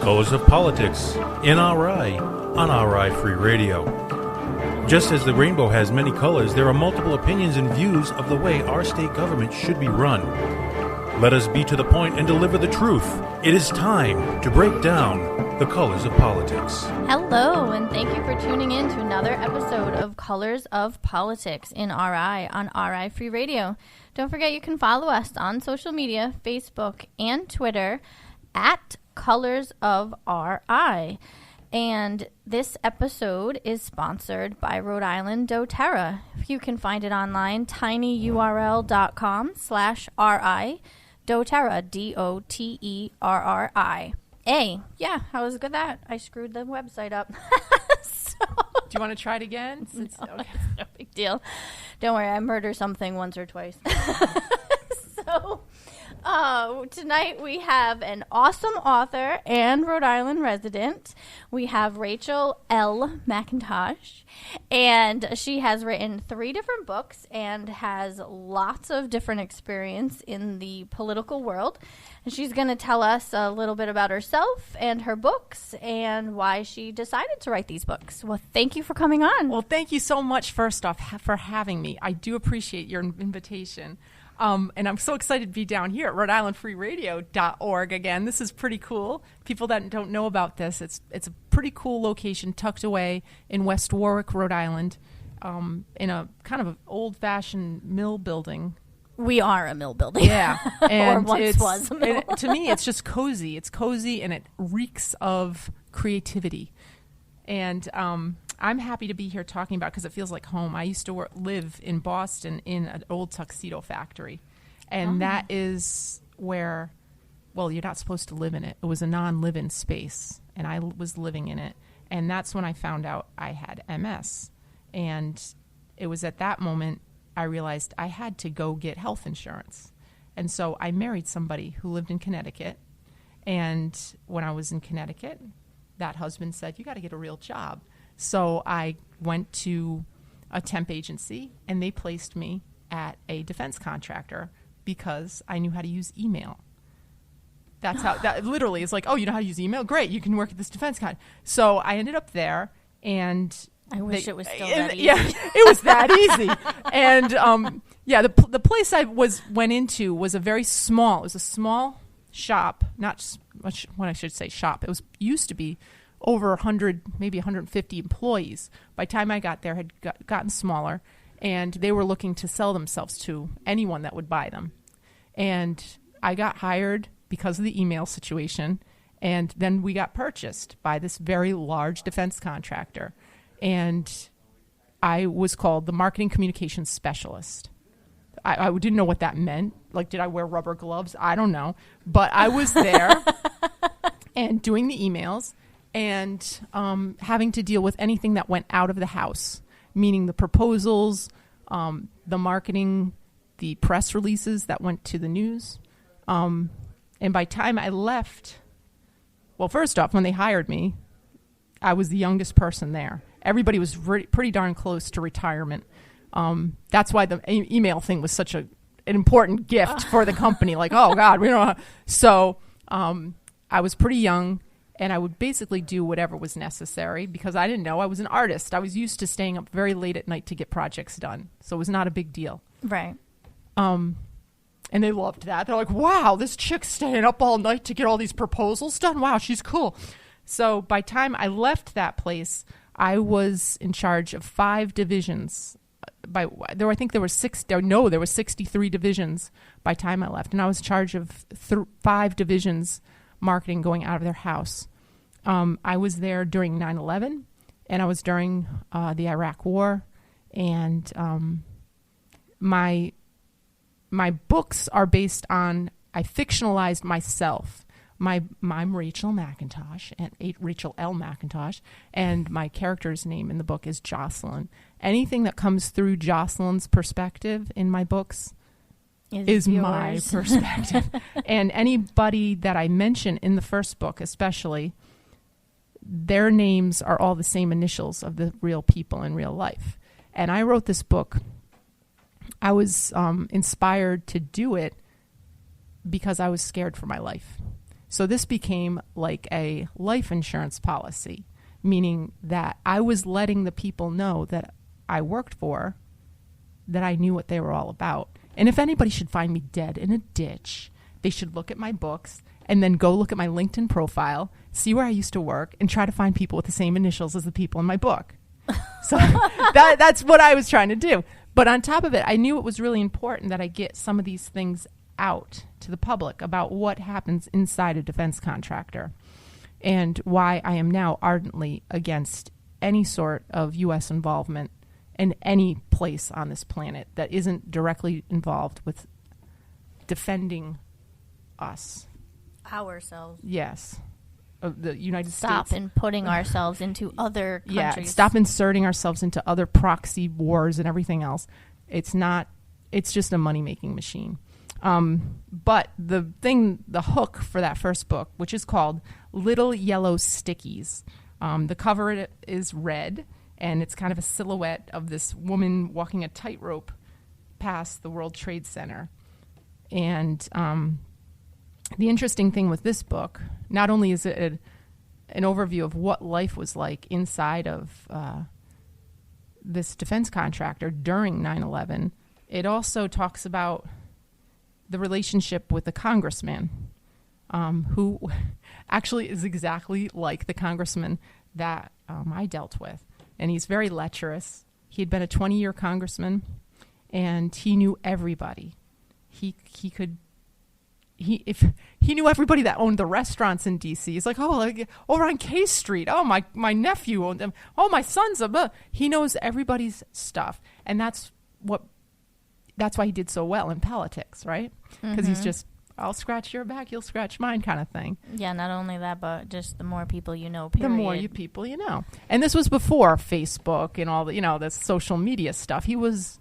Colors of Politics, NRI, on RI Free Radio. Just as the rainbow has many colors, there are multiple opinions and views of the way our state government should be run. Let us be to the point and deliver the truth. It is time to break down the colors of politics. Hello, and thank you for tuning in to another episode of Colors of Politics in RI on RI Free Radio. Don't forget you can follow us on social media, Facebook and Twitter at Colors of RI. And this episode is sponsored by Rhode Island doTERRA. You can find it online, tinyurl.com/RI, doTERRA, DOTERRI. Yeah, how was good that? I screwed the website up. Do you want to try it again? No, it's no big deal. Don't worry, I murder something once or twice. Tonight we have an awesome author and Rhode Island resident. We have Rachel L. McIntosh, and she has written 3 different books and has lots of different experience in the political world. And she's going to tell us a little bit about herself and her books and why she decided to write these books. Well, thank you for coming on. Well, thank you so much, first off, for having me. I do appreciate your invitation. And I'm so excited to be down here at RhodeIslandFreeRadio.org again. This is pretty cool. People that don't know about this, it's a pretty cool location tucked away in West Warwick, Rhode Island, in a kind of old-fashioned mill building. We are a mill building. Yeah. And or once was a mill. To me, it's just cozy. It's cozy, and it reeks of creativity. And I'm happy to be here talking about it because it feels like home. I used to live in Boston in an old tuxedo factory, and that is where, well, you're not supposed to live in it. It was a non-live-in space, and I was living in it, and that's when I found out I had MS. And it was at that moment I realized I had to go get health insurance. And so I married somebody who lived in Connecticut, and when I was in Connecticut, that husband said, "You got to get a real job." So I went to a temp agency, and they placed me at a defense contractor because I knew how to use email. That's how, that literally is like, oh, you know how to use email? Great, you can work at this defense contractor. So I ended up there, and I wish it was still that easy. Yeah, it was that easy. And the place I went into was it was a small shop, not much when I should say shop. It used to be over 100, maybe 150 employees. By the time I got there, had gotten smaller, and they were looking to sell themselves to anyone that would buy them. And I got hired because of the email situation, and then we got purchased by this very large defense contractor. And I was called the marketing communications specialist. I didn't know what that meant. Like, did I wear rubber gloves? I don't know. But I was there and doing the emails, and having to deal with anything that went out of the house, meaning the proposals, the marketing, the press releases that went to the news. And by the time I left, well, first off, when they hired me, I was the youngest person there. Everybody was pretty darn close to retirement. That's why the email thing was such an important gift for the company. Like, oh, God, we don't know. So I was pretty young. And I would basically do whatever was necessary because I didn't know. I was an artist. I was used to staying up very late at night to get projects done. So it was not a big deal. Right. And they loved that. They're like, wow, this chick's staying up all night to get all these proposals done. Wow, she's cool. So by the time I left that place, I was in charge of 5 divisions. I think there were 63 divisions by the time I left. And I was in charge of 5 divisions marketing going out of their house. I was there during 9/11, and I was during the Iraq War, and my books are based on, I fictionalized myself. I'm Rachel McIntosh, and Rachel L. McIntosh, and my character's name in the book is Jocelyn. Anything that comes through Jocelyn's perspective in my books is my perspective. And anybody that I mention in the first book, especially, their names are all the same initials of the real people in real life. And I wrote this book. I was inspired to do it because I was scared for my life. So this became like a life insurance policy, meaning that I was letting the people know that I worked for, that I knew what they were all about. And if anybody should find me dead in a ditch, they should look at my books and then go look at my LinkedIn profile, see where I used to work, and try to find people with the same initials as the people in my book. So that's what I was trying to do. But on top of it, I knew it was really important that I get some of these things out to the public about what happens inside a defense contractor and why I am now ardently against any sort of U.S. involvement in any place on this planet that isn't directly involved with defending us. Ourselves. Yes. The United Stop States. and putting ourselves into other countries. Yeah, stop inserting ourselves into other proxy wars and everything else. It's just a money-making machine. But the hook for that first book, which is called Little Yellow Stickies, the cover is red, and it's kind of a silhouette of this woman walking a tightrope past the World Trade Center. And the interesting thing with this book, not only is it an overview of what life was like inside of this defense contractor during 9/11, it also talks about the relationship with the congressman, who actually is exactly like the congressman that I dealt with. And he's very lecherous. He had been a 20-year congressman, and he knew everybody. If he knew everybody that owned the restaurants in D.C. He's like, over on K Street. Oh, my nephew owned them. Oh, my son's he knows everybody's stuff, and that's why he did so well in politics, right? Because he's just, I'll scratch your back, you'll scratch mine kind of thing. Yeah, not only that, but just the more people you know, period. The more people you know. And this was before Facebook and all the, the social media stuff. He was,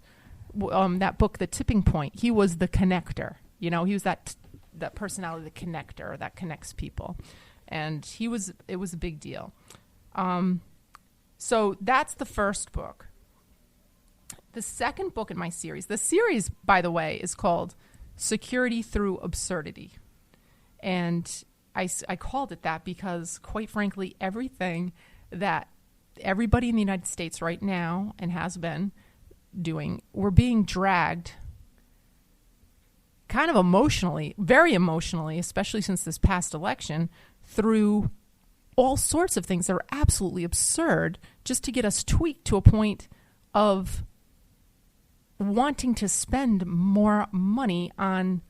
that book, The Tipping Point, he was the connector. He was that personality, the connector that connects people. And it was a big deal. So that's the first book. The second book in my series, the series, by the way, is called Security Through Absurdity. And I called it that because, quite frankly, everything that everybody in the United States right now and has been doing, we're being dragged kind of emotionally, very emotionally, especially since this past election, through all sorts of things that are absolutely absurd just to get us tweaked to a point of wanting to spend more money on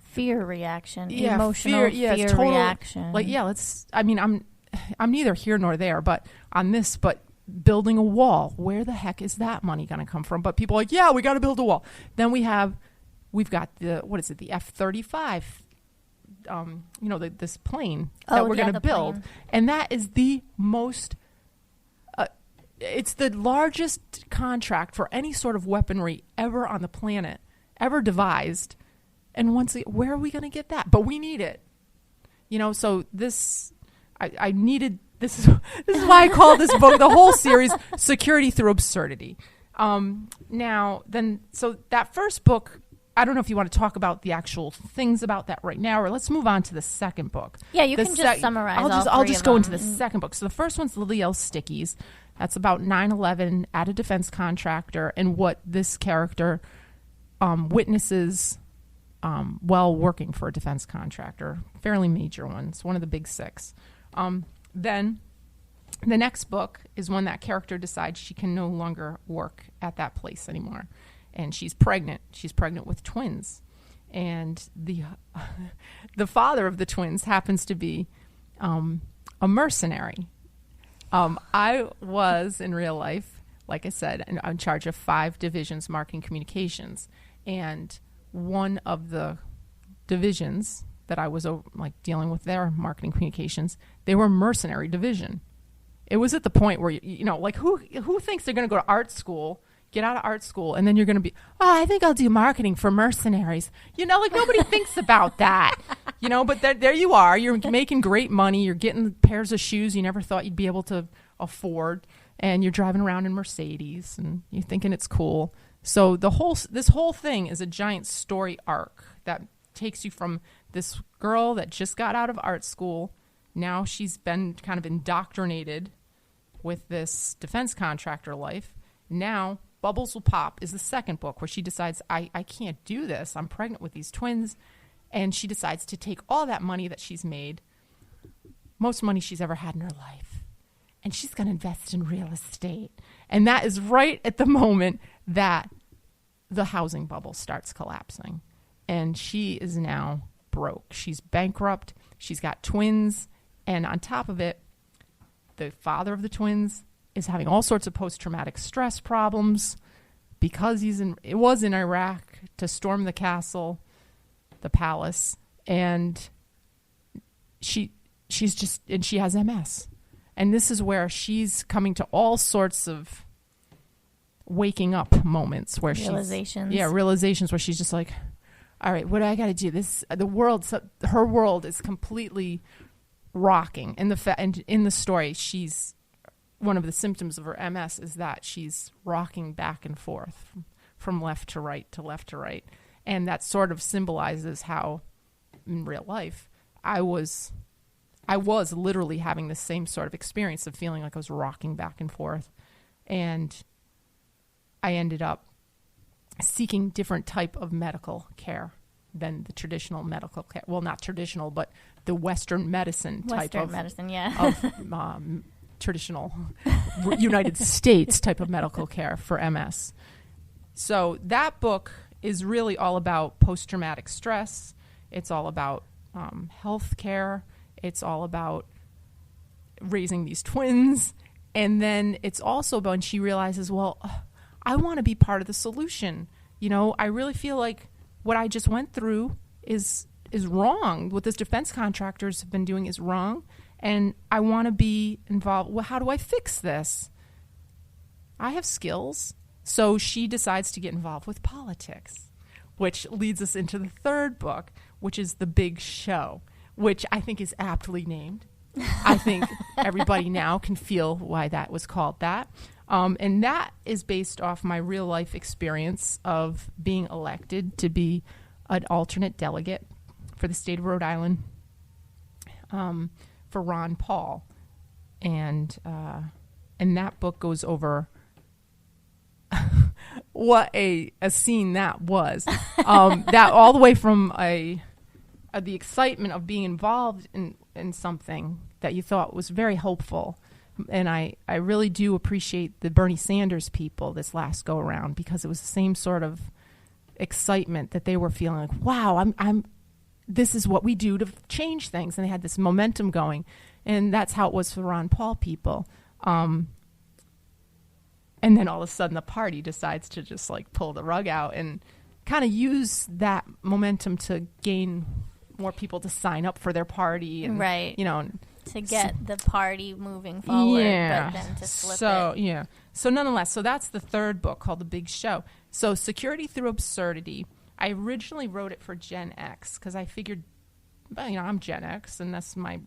fear reaction, yeah, emotional fear total, reaction. Like, yeah, I'm neither here nor there, but on this, but building a wall, where the heck is that money going to come from? But people are like, yeah, we got to build a wall. Then we've got the F-35, this plane that we're going to build. Plane. And that is the most, it's the largest contract for any sort of weaponry ever on the planet, ever devised. And where are we going to get that? But we need it. So this, I needed, this is why I call this book, the whole series, Security Through Absurdity. So that first book, I don't know if you want to talk about the actual things about that right now, or let's move on to the second book. Yeah, you can just summarize. I'll just go into the second book. So the first one's Little Yellow Stickies. That's about 9/11 at a defense contractor and what this character witnesses while working for a defense contractor. Fairly major one. It's one of the big six. Then the next book is when that character decides she can no longer work at that place anymore. And she's pregnant. She's pregnant with twins. And the father of the twins happens to be a mercenary. I was, in real life, like I said, in charge of 5 divisions, marketing communications. And one of the divisions that I was dealing with their marketing communications, they were a mercenary division. It was at the point where, who thinks they're going to go to art school, get out of art school, and then you're going to be, I think I'll do marketing for mercenaries. Nobody thinks about that. But there you are. You're making great money. You're getting pairs of shoes you never thought you'd be able to afford, and you're driving around in Mercedes, and you're thinking it's cool. So this whole thing is a giant story arc that takes you from this girl that just got out of art school. Now she's been kind of indoctrinated with this defense contractor life. Now Bubbles Will Pop is the second book where she decides, I can't do this. I'm pregnant with these twins. And she decides to take all that money that she's made, most money she's ever had in her life, and she's going to invest in real estate. And that is right at the moment that the housing bubble starts collapsing. And she is now broke. She's bankrupt. She's got twins. And on top of it, the father of the twins is having all sorts of post-traumatic stress problems because it was in Iraq to storm the castle, the palace, and she has MS. And this is where she's coming to all sorts of waking up moments where realizations where she's just like, all right, what do I got to do? Her world is completely rocking. And in the story, one of the symptoms of her MS is that she's rocking back and forth from left to right to left to right. And that sort of symbolizes how in real life I was literally having the same sort of experience of feeling like I was rocking back and forth. And I ended up seeking different type of medical care than the traditional medical care. Well, not traditional, but the Western medicine type of traditional United States type of medical care for MS. So that book is really all about post-traumatic stress. It's all about health care. It's all about raising these twins. And then it's also about, and she realizes, well, I want to be part of the solution. I really feel like what I just went through is wrong. What this defense contractors have been doing is wrong. And I want to be involved. Well, how do I fix this? I have skills. So she decides to get involved with politics, which leads us into the third book, which is The Big Show, which I think is aptly named. I think everybody now can feel why that was called that. And that is based off my real life experience of being elected to be an alternate delegate for the state of Rhode Island for Ron Paul. And that book goes over what a scene that was. That all the way from the excitement of being involved in something that you thought was very hopeful. And I really do appreciate the Bernie Sanders people this last go around, because it was the same sort of excitement that they were feeling like, wow, this is what we do to change things. And they had this momentum going. And that's how it was for Ron Paul people. And then all of a sudden the party decides to just like pull the rug out and kind of use that momentum to gain more people to sign up for their party. And, right. To get the party moving forward, but then to slip it. Yeah. So nonetheless, that's the third book called The Big Show. So Security Through Absurdity. I originally wrote it for Gen X because I figured, I'm Gen X, and that's my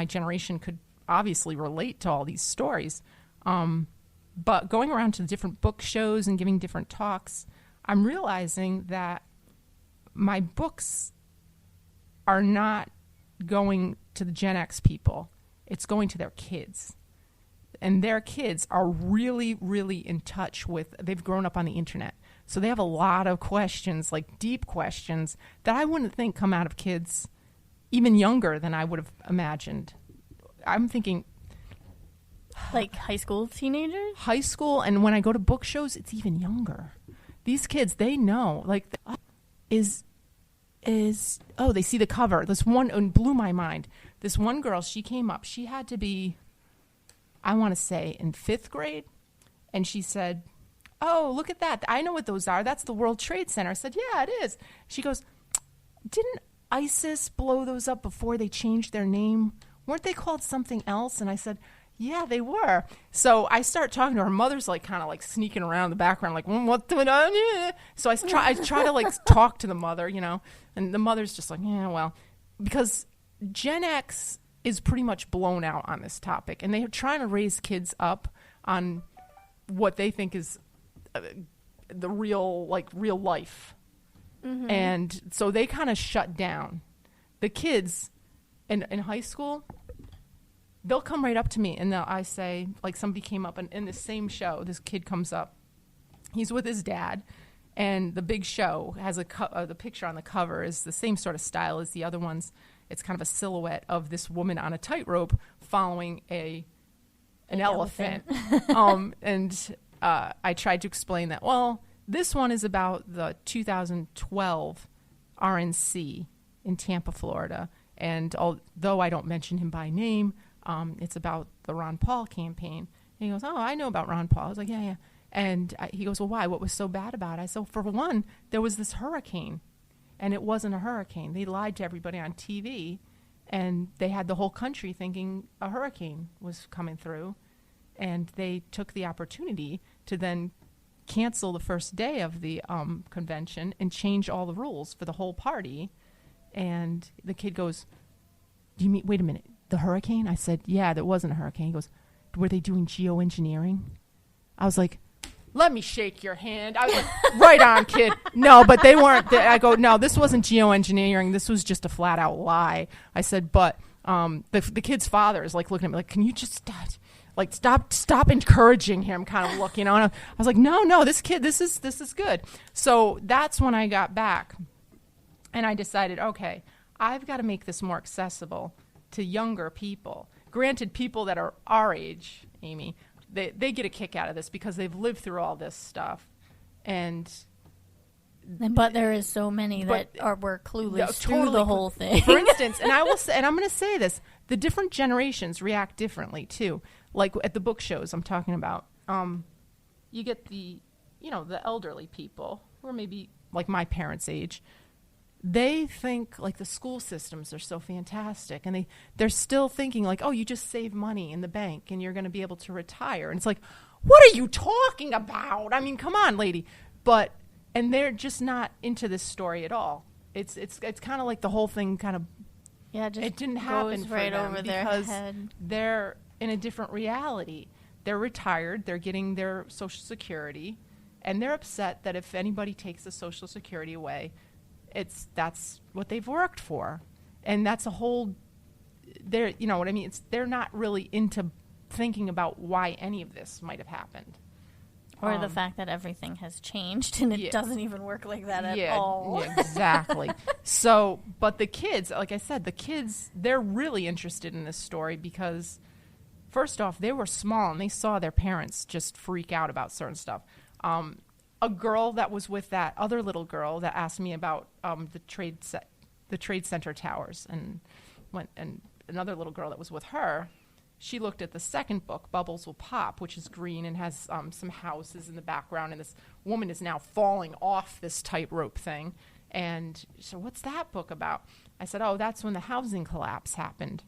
generation could obviously relate to all these stories. But going around to the different book shows and giving different talks, I'm realizing that my books are not going to the Gen X people. It's going to their kids. And their kids are really, really in touch with, they've grown up on the internet. So they have a lot of questions, like deep questions, that I wouldn't think come out of kids even younger than I would have imagined. I'm thinking, like high school teenagers? High school, and when I go to book shows, it's even younger. These kids, they know, like, they see the cover. This one, and blew my mind. This one girl, she came up. She had to be, I want to say, in 5th grade. And she said, oh, look at that. I know what those are. That's the World Trade Center. I said, yeah, it is. She goes, didn't ISIS blow those up before they changed their name? Weren't they called something else? And I said, yeah, they were. So I start talking to her. Her mother's like kind of like sneaking around in the background, like, what's going on? So I try to like talk to the mother, and the mother's just like, yeah, well, because Gen X is pretty much blown out on this topic, and they're trying to raise kids up on what they think is the real life. And so they kind of shut down. The kids in high school, they'll come right up to me, and I say, like, somebody came up, and in the same show, this kid comes up. He's with his dad, and the big show has the picture on the cover is the same sort of style as the other ones. It's kind of a silhouette of this woman on a tightrope following an elephant. And I tried to explain that, well, this one is about the 2012 RNC in Tampa, Florida. And although I don't mention him by name, it's about the Ron Paul campaign. And he goes, oh, I know about Ron Paul. I was like, yeah. And he goes, well, why? What was so bad about it? I said, for one, there was this hurricane, and it wasn't a hurricane. They lied to everybody on TV, and they had the whole country thinking a hurricane was coming through. And they took the opportunity to then cancel the first day of the convention and change all the rules for the whole party. And the kid goes, do you mean, wait a minute, the hurricane? I said, yeah, there wasn't a hurricane. He goes, were they doing geoengineering? I was like, let me shake your hand. I was like, right on, kid. No, but they weren't. I go, no, this wasn't geoengineering. This was just a flat out lie. I said, but the kid's father is like looking at me like, can you just stop encouraging him kind of look, And I was like, no, this kid, this is good. So that's when I got back, and I decided, okay, I've got to make this more accessible to younger people. Granted, people that are our age, Amy, they get a kick out of this because they've lived through all this stuff, but there is so many that were clueless through the whole thing. For instance, and I'm going to say this: the different generations react differently too. Like at the book shows I'm talking about, you get the elderly people who are maybe like my parents' age. They think like the school systems are so fantastic, and they're still thinking like, oh, you just save money in the bank and you're going to be able to retire. And it's like, what are you talking about? I mean, come on, lady. And they're just not into this story at all. It's kind of like the whole thing kind of it didn't happen for right them over their because head. They're in a different reality. They're retired. They're getting their Social Security, and they're upset that if anybody takes the Social Security away, that's what they've worked for, and that's a whole. You know what I mean? They're not really into thinking about why any of this might have happened, or the fact that everything has changed and it doesn't even work like that at all. Yeah, exactly. So, but the kids, like I said, they're really interested in this story because, first off, they were small and they saw their parents just freak out about certain stuff. A girl that was with that other little girl that asked me about the Trade Center towers, and another little girl that was with her, she looked at the second book, Bubbles Will Pop, which is green and has some houses in the background, and this woman is now falling off this tightrope thing. And she said, what's that book about? I said, oh, that's when the housing collapse happened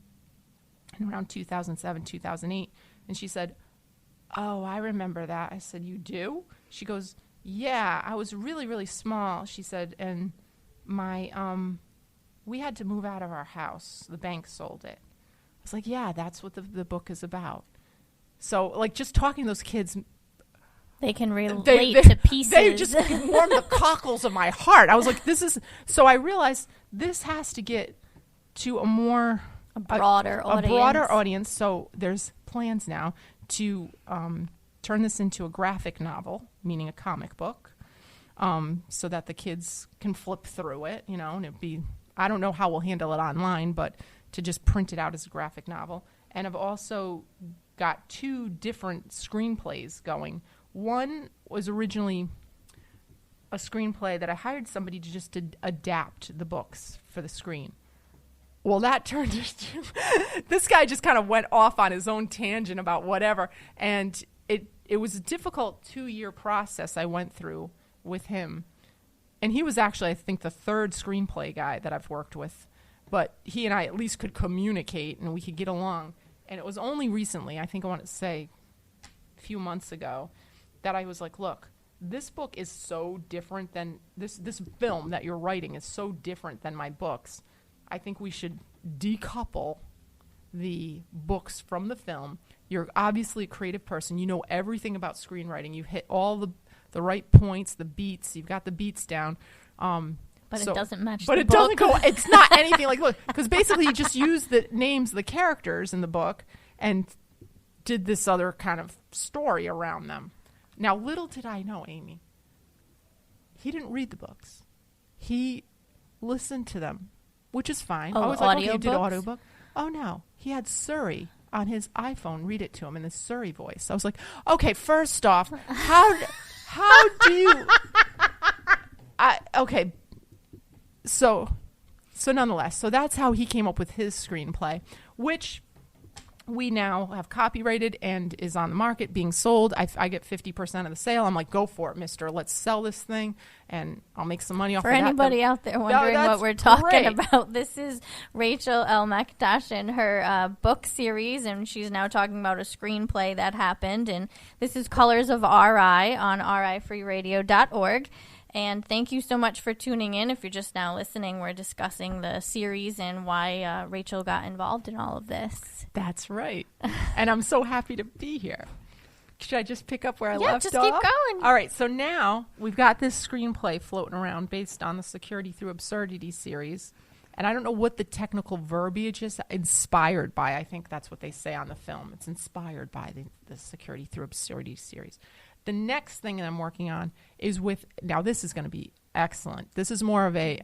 in around 2007, 2008. And she said, oh, I remember that. I said, you do? She goes, yeah, I was really, really small, she said, and we had to move out of our house. The bank sold it. I was like, yeah, that's what the book is about. So, like, just talking to those kids, they can relate to pieces. They just warmed the cockles of my heart. I was like, so I realized this has to get to a broader audience. So there's plans now to turn this into a graphic novel, meaning a comic book, so that the kids can flip through it, and it'd be, I don't know how we'll handle it online, but to just print it out as a graphic novel. And I've also got 2 different screenplays going. One was originally a screenplay that I hired somebody to just adapt the books for the screen. Well, that turned into this guy just kind of went off on his own tangent about whatever, and it was a difficult 2-year process I went through with him. And he was actually, I think, the 3rd screenplay guy that I've worked with. But he and I at least could communicate and we could get along. And it was only recently, I think I want to say a few months ago, that I was like, look, this book is so different than this film that you're writing is so different than my books. I think we should decouple the books from the film. You're obviously a creative person. You know everything about screenwriting. You hit all the right points, the beats. You've got the beats down. But it doesn't match But the it book. doesn't go, it's not anything like, look, because basically he just used the names of the characters in the book and did this other kind of story around them. Now, little did I know, Amy, he didn't read the books. He listened to them, which is fine. Oh, I was like, okay, you did audiobooks? audiobook. Oh, no. He had Surrey on his iPhone read it to him in the Surrey voice. I was like, okay, first off, how do you... okay, so nonetheless, so that's how he came up with his screenplay, which we now have copyrighted and is on the market being sold. I get 50% of the sale. I'm like, go for it, mister. Let's sell this thing, and I'll make some money off For of that. anybody out there wondering what we're talking great. about, this is Rachel L. McIntosh and her book series, and she's now talking about a screenplay that happened. And this is Colors of RI on rifreeradio.org. And thank you so much for tuning in. If you're just now listening, we're discussing the series and why Rachel got involved in all of this. That's right. And I'm so happy to be here. Should I just pick up where I left off? Yeah, just keep going. All right, so now we've got this screenplay floating around based on the Security Through Absurdity series. And I don't know what the technical verbiage is. Inspired by, I think that's what they say on the film. It's inspired by the Security Through Absurdity series. The next thing that I'm working on is with, now this is going to be excellent. This is more of a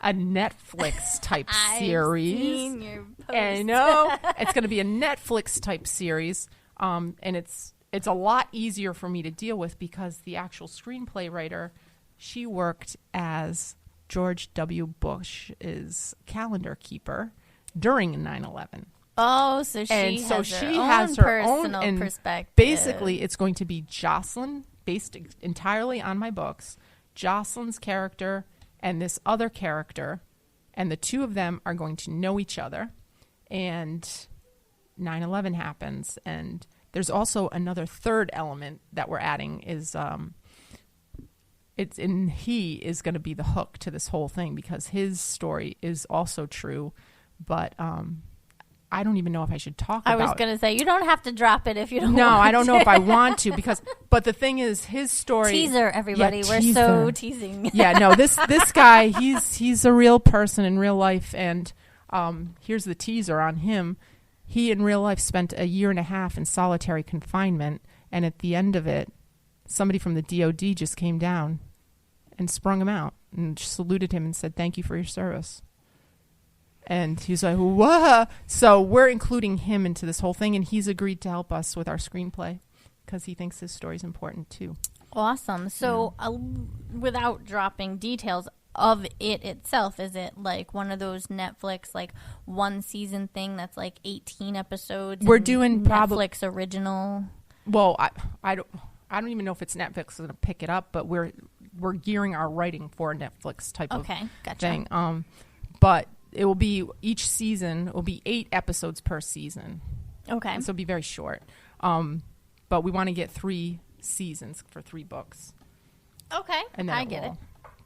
Netflix type series. I've seen your post. I know. It's going to be a Netflix type series. And it's a lot easier for me to deal with because the actual screenplay writer, she worked as George W. Bush's calendar keeper during 9/11. Oh, so she has her own personal perspective. Basically, it's going to be Jocelyn, based entirely on my books, Jocelyn's character and this other character, and the two of them are going to know each other, and 9/11 happens, and there's also another third element that we're adding is he is going to be the hook to this whole thing because his story is also true, but I don't even know if I should talk about it. I was going to say, you don't have to drop it if you don't No, want I don't to. know if I want to but the thing is, his story... Teaser, everybody. Yeah, We're so teasing. Yeah, no, this guy, he's a real person in real life, and here's the teaser on him. He, in real life, spent 1.5 years in solitary confinement, and at the end of it, somebody from the DOD just came down and sprung him out and saluted him and said, thank you for your service. And he's like, whoa. So we're including him into this whole thing, and he's agreed to help us with our screenplay because he thinks his story is important, too. Awesome. So without dropping details of it itself, is it like one of those Netflix, like, one season thing that's like 18 episodes? We're doing Netflix original? Well, I don't even know if it's Netflix is going to pick it up, but we're gearing our writing for a Netflix type of thing. But it will be, each season will be 8 episodes per season. Okay. So it'll be very short. But we want to get 3 seasons for 3 books. Okay. And then I get it.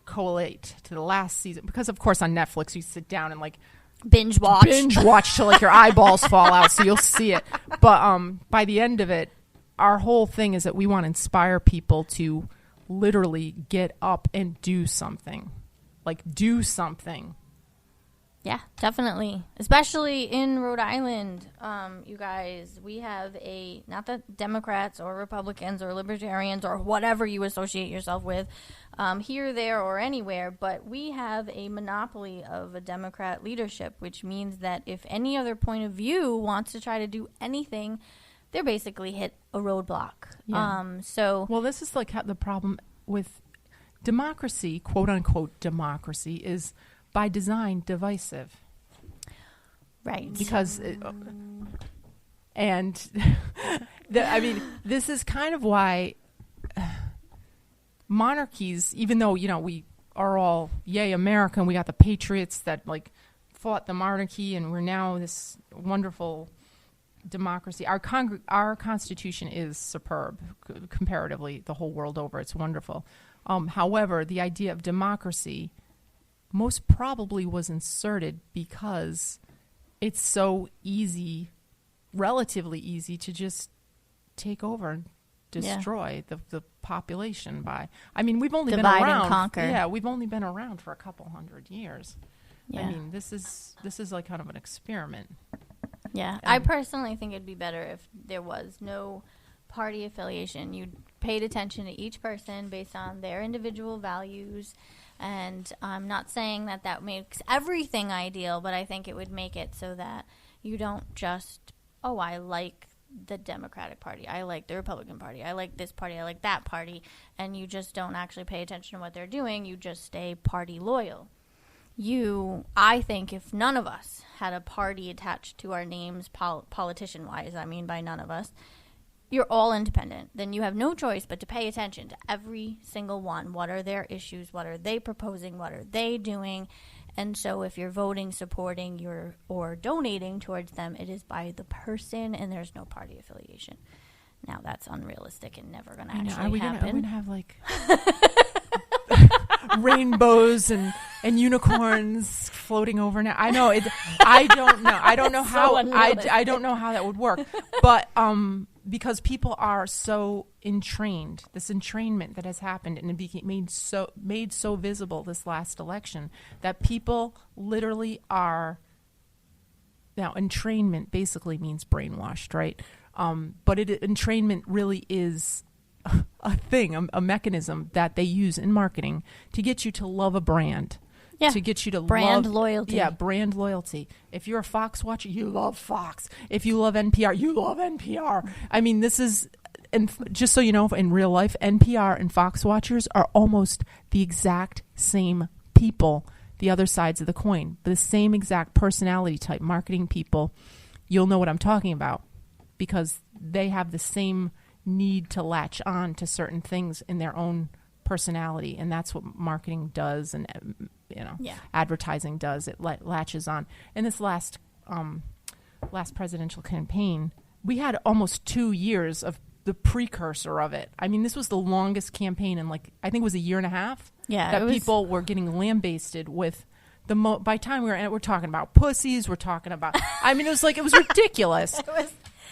Collate to the last season. Because, of course, on Netflix, you sit down and, like, binge watch till, like, your eyeballs fall out so you'll see it. But by the end of it, our whole thing is that we want to inspire people to literally get up and do something. Like, do something. Yeah, definitely. Especially in Rhode Island, you guys, we have not that Democrats or Republicans or Libertarians or whatever you associate yourself with, here, there, or anywhere, but we have a monopoly of a Democrat leadership, which means that if any other point of view wants to try to do anything, they're basically hit a roadblock. Yeah. Well, this is like the problem with democracy, quote unquote democracy, is by design divisive. Right. Because this is kind of why monarchies, even though, we are all yay American, we got the patriots that, like, fought the monarchy, and we're now this wonderful democracy. Our Constitution is superb comparatively the whole world over. It's wonderful. However, the idea of democracy most probably was inserted because it's so easy, relatively easy, to just take over and destroy the population by. I mean, we've only Divide been around. and conquer. Yeah, we've only been around for a couple hundred years. Yeah. I mean, this is like kind of an experiment. Yeah, I personally think it'd be better if there was no party affiliation. You paid attention to each person based on their individual values. And I'm not saying that that makes everything ideal, but I think it would make it so that you don't just, oh, I like the Democratic Party, I like the Republican Party, I like this party, I like that party, and you just don't actually pay attention to what they're doing. You just stay party loyal. I think if none of us had a party attached to our names, politician-wise, I mean by none of us, you're all independent. Then you have no choice but to pay attention to every single one. What are their issues? What are they proposing? What are they doing? And so if you're voting, supporting, or donating towards them, it is by the person and there's no party affiliation. Now, that's unrealistic and never going to actually happen. Are we going to have, like, rainbows and unicorns floating over now? I know. I don't know. I don't know how. I don't know how that would work. But because people are so entrained, this entrainment that has happened, and it became made so visible this last election, that people literally are. Now, entrainment basically means brainwashed, right? But entrainment really is a thing, a mechanism that they use in marketing to get you to love a brand. Yeah. To get you to brand loyalty. Yeah, brand loyalty. If you're a Fox watcher, you love Fox. If you love NPR, you love NPR. I mean, this is, and just so you know, in real life, NPR and Fox watchers are almost the exact same people, the other sides of the coin, the same exact personality type, marketing people. You'll know what I'm talking about because they have the same need to latch on to certain things in their own personality, and that's what marketing does, and advertising does. It latches on. In this last presidential campaign, we had almost 2 years of the precursor of it. I mean, this was the longest campaign in, like, I think it was a year and a half. Yeah, that people were getting lambasted with the by the time we're talking about pussies, we're talking about. I mean, it was ridiculous.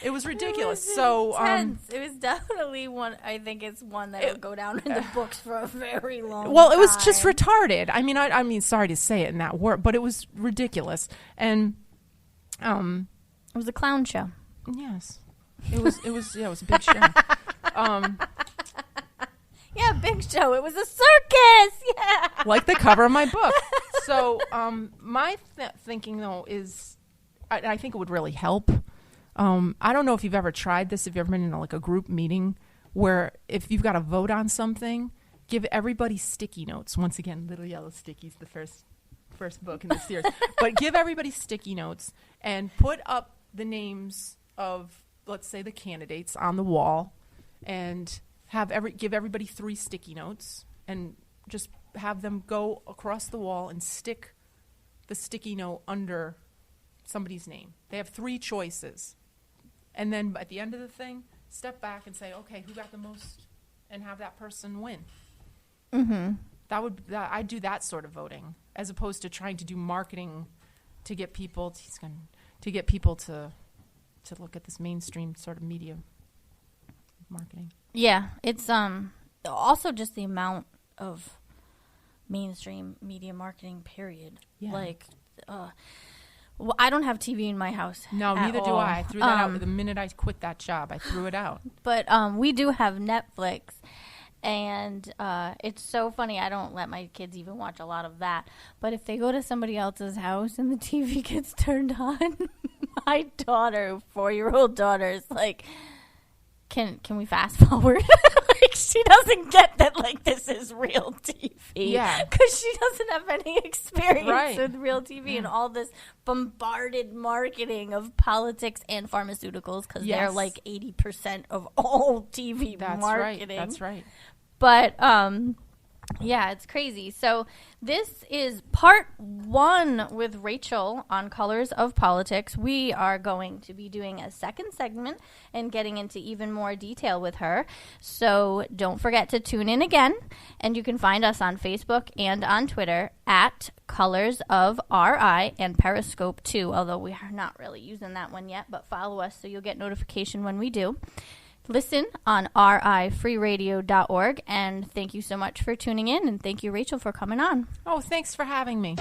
It was ridiculous. It was definitely one. I think it's one that will go down in the books for a very long time. Well, it was just retarded. I mean, sorry to say it in that word, but it was ridiculous. And it was a clown show. Yes, it was a big show. Yeah, big show. It was a circus. Yeah, like the cover of my book. So my thinking though is, I think it would really help. I don't know if you've ever tried this, if you've ever been in a group meeting where if you've got to vote on something, give everybody sticky notes. Once again, Little Yellow Stickies, the first book in the series. But give everybody sticky notes and put up the names of, let's say, the candidates on the wall, and give everybody 3 sticky notes and just have them go across the wall and stick the sticky note under somebody's name. They have 3 choices. And then at the end of the thing, step back and say, okay, who got the most, and have that person win. Mm-hmm. I'd do that sort of voting as opposed to trying to do marketing to get people to look at this mainstream sort of media marketing. Yeah, it's also just the amount of mainstream media marketing. Period. Yeah. Well, I don't have TV in my house. No, neither do I. I threw that out the minute I quit that job. I threw it out. But we do have Netflix, and it's so funny. I don't let my kids even watch a lot of that. But if they go to somebody else's house and the TV gets turned on, my daughter, 4-year-old daughter, is like, can we fast forward? She doesn't get that, this is real TV. Yeah. Because she doesn't have any experience with real TV and all this bombarded marketing of politics and pharmaceuticals, because they're 80% of all TV marketing. That's right. But, yeah, it's crazy. So this is part 1 with Rachel on Colors of Politics. We are going to be doing a second segment and getting into even more detail with her. So don't forget to tune in again. And you can find us on Facebook and on Twitter at Colors of RI and Periscope too, although we are not really using that one yet. But follow us so you'll get notification when we do. listen on rifreeradio.org. And thank you so much for tuning in. And thank you, Rachel, for coming on. Oh, thanks for having me.